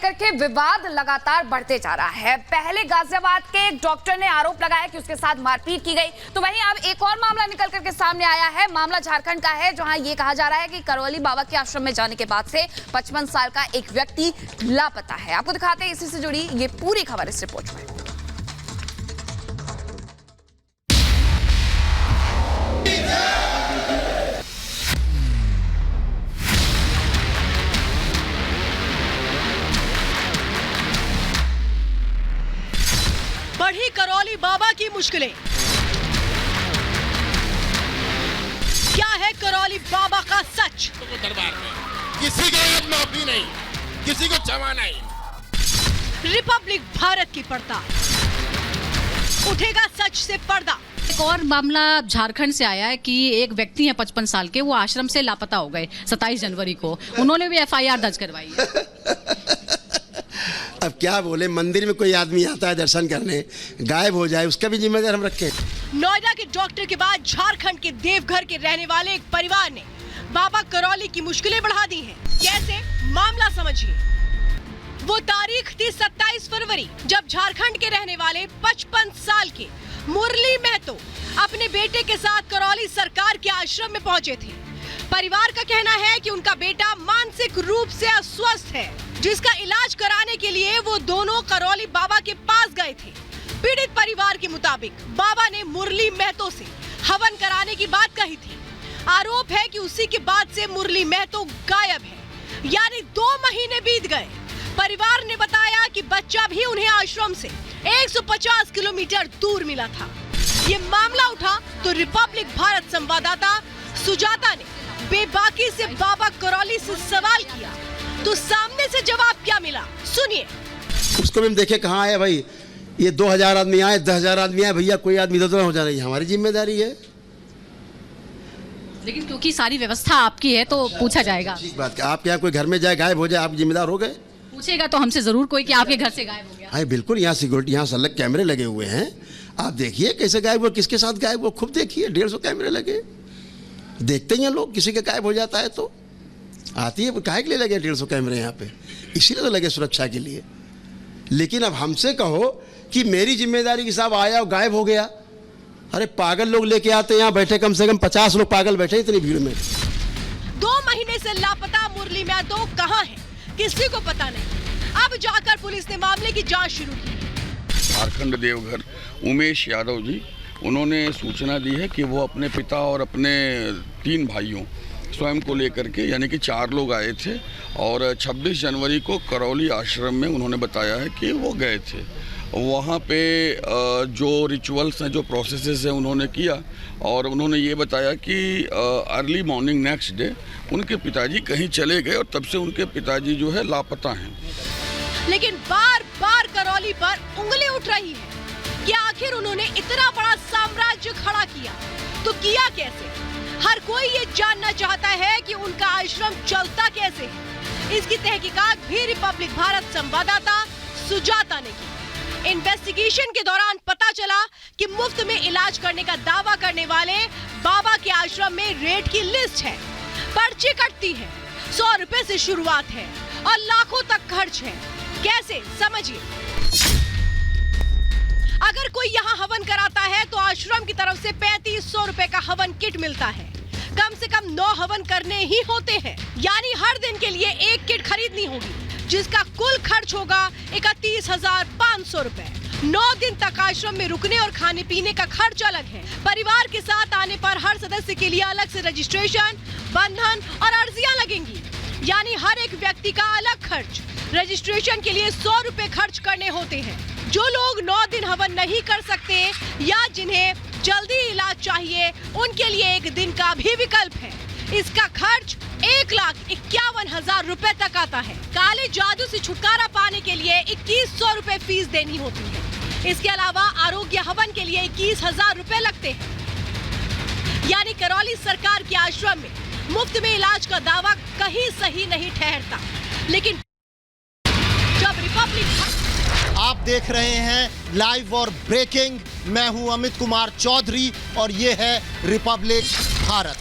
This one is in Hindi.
लेकर के विवाद लगातार बढ़ते जा रहा है। पहले गाजियाबाद के एक डॉक्टर ने आरोप लगाया कि उसके साथ मारपीट की गई, तो वहीं अब एक और मामला निकल करके सामने आया है। मामला झारखंड का है, जहां ये कहा जा रहा है कि करौली बाबा के आश्रम में जाने के बाद से 55 साल का एक व्यक्ति लापता है। आपको दिखाते हैं इसी से जुड़ी ये पूरी खबर इस रिपोर्ट में। बढ़ी करौली बाबा की मुश्किलें। क्या है करौली बाबा का सच? दरबार में किसी को अब माफी नहीं, किसी को क्षमा नहीं। रिपब्लिक भारत की पड़ताल, उठेगा सच से पर्दा। एक और मामला झारखंड से आया है कि एक व्यक्ति है 55 साल के, वो आश्रम से लापता हो गए 27 जनवरी को। उन्होंने भी FIR दर्ज करवाई है। अब क्या बोले, मंदिर में कोई आदमी आता है दर्शन करने, गायब हो जाए, उसका भी जिम्मेदार हम रखें। नोएडा के डॉक्टर के बाद झारखंड के देवघर के रहने वाले एक परिवार ने बाबा करौली की मुश्किलें बढ़ा दी हैं। कैसे, मामला समझिए। वो तारीख थी 27 फरवरी, जब झारखंड के रहने वाले 55 साल के मुरली महतो अपने बेटे के साथ करौली सरकार के आश्रम में पहुंचे थे। परिवार का कहना है कि उनका बेटा मानसिक रूप से अस्वस्थ है, जिसका इलाज कराने के लिए वो दोनों करौली बाबा के पास गए थे। पीड़ित परिवार के मुताबिक बाबा ने मुरली महतो से हवन कराने की बात कही थी। आरोप है कि उसी के बाद से मुरली महतो गायब है, यानी 2 महीने बीत गए। परिवार ने बताया कि बच्चा भी उन्हें आश्रम से 150 किलोमीटर दूर मिला था। ये मामला उठा तो रिपब्लिक भारत संवाददाता सुजाता ने बेबाकी से बाबा करौली से सवाल किया, तो सामने से जवाब क्या मिला, सुनिए। उसको भी हम देखे कहाँ आया भाई, ये 2000 आदमी आए, 10,000 आदमी आए, भैया कोई आदमी इधर हो जाना, ये हमारी जिम्मेदारी है। लेकिन क्योंकि सारी व्यवस्था आपकी है तो पूछा जाएगा। ठीक बात, आपके यहाँ कोई घर में जाए गायब हो जाए, आप जिम्मेदार हो गए। पूछेगा तो हमसे जरूर कोई कि आपके घर से गायब हो गया। हाँ बिल्कुल, यहाँ सिक्योरिटी, यहाँ अलग कैमरे लगे हुए हैं। आप देखिए कैसे गायब हुआ, किसके साथ गायब हुआ, खूब देखिए। 150 कैमरे लगे, देखते ही हैं लोग। किसी का गायब हो जाता है तो आती है, काहे के लिए लगे 150 कैमरे यहाँ पे? इसीलिए तो लगे, सुरक्षा के लिए। लेकिन अब हमसे कहो कि मेरी जिम्मेदारी के साथ आया और गायब हो गया। अरे पागल लोग लेके आते हैं, यहाँ बैठे कम से कम 50 लोग पागल बैठे इतनी भीड़ में। 2 महीने से लापता मुरली महतो कहाँ है, किसी को पता नहीं। अब जाकर पुलिस ने मामले की जांच शुरू की। झारखंड देवघर उमेश यादव जी, उन्होंने सूचना दी है कि वो अपने पिता और अपने 3 भाइयों स्वयं को लेकर के, यानी कि 4 लोग आए थे और 26 जनवरी को करौली आश्रम में उन्होंने बताया है कि वो गए थे। वहाँ पे जो रिचुअल्स हैं, जो प्रोसेसेस हैं, उन्होंने किया और उन्होंने ये बताया कि अर्ली मॉर्निंग नेक्स्ट डे उनके पिताजी कहीं चले गए और तब से उनके पिताजी जो है लापता हैं। लेकिन बार बार करौली पर उंगली उठ रही है कि आखिर उन्होंने इतना बड़ा साम्राज्य खड़ा किया तो किया कैसे। हर कोई ये जानना चाहता है कि उनका आश्रम चलता कैसे है। इसकी तहकीकात भी रिपब्लिक भारत संवाददाता सुजाता ने की। इन्वेस्टिगेशन के दौरान पता चला कि मुफ्त में इलाज करने का दावा करने वाले बाबा के आश्रम में रेट की लिस्ट है। पर्ची कटती है, 100 रुपए से शुरुआत है और लाखों तक खर्च है। कैसे, समझिए। अगर कोई यहाँ हवन कराता है तो आश्रम की तरफ से 3500 रुपए का हवन किट मिलता है। कम से कम 9 हवन करने ही होते हैं, यानी हर दिन के लिए 1 किट खरीदनी होगी, जिसका कुल खर्च होगा 31,500 रुपए। 9 दिन तक आश्रम में रुकने और खाने पीने का खर्च अलग है। परिवार के साथ आने पर हर सदस्य के लिए अलग से रजिस्ट्रेशन, बंधन और अर्जियां लगेंगी, यानी हर एक व्यक्ति का अलग खर्च। रजिस्ट्रेशन के लिए 100 रुपए खर्च करने होते हैं। जो लोग 9 दिन हवन नहीं कर सकते या जिन्हें जल्दी इलाज चाहिए, उनके लिए 1 दिन का भी विकल्प है। इसका खर्च 1,51,000 रुपए तक आता है। काले जादू से छुटकारा पाने के लिए 2100 रुपए फीस देनी होती है। इसके अलावा आरोग्य हवन के लिए 21,000 रुपए लगते हैं। यानी करौली सरकार के आश्रम में मुफ्त में इलाज का दावा कहीं सही नहीं ठहरता। लेकिन जब रिपब्लिक, आप देख रहे हैं लाइव और ब्रेकिंग। मैं हूं अमित कुमार चौधरी और ये है रिपब्लिक भारत।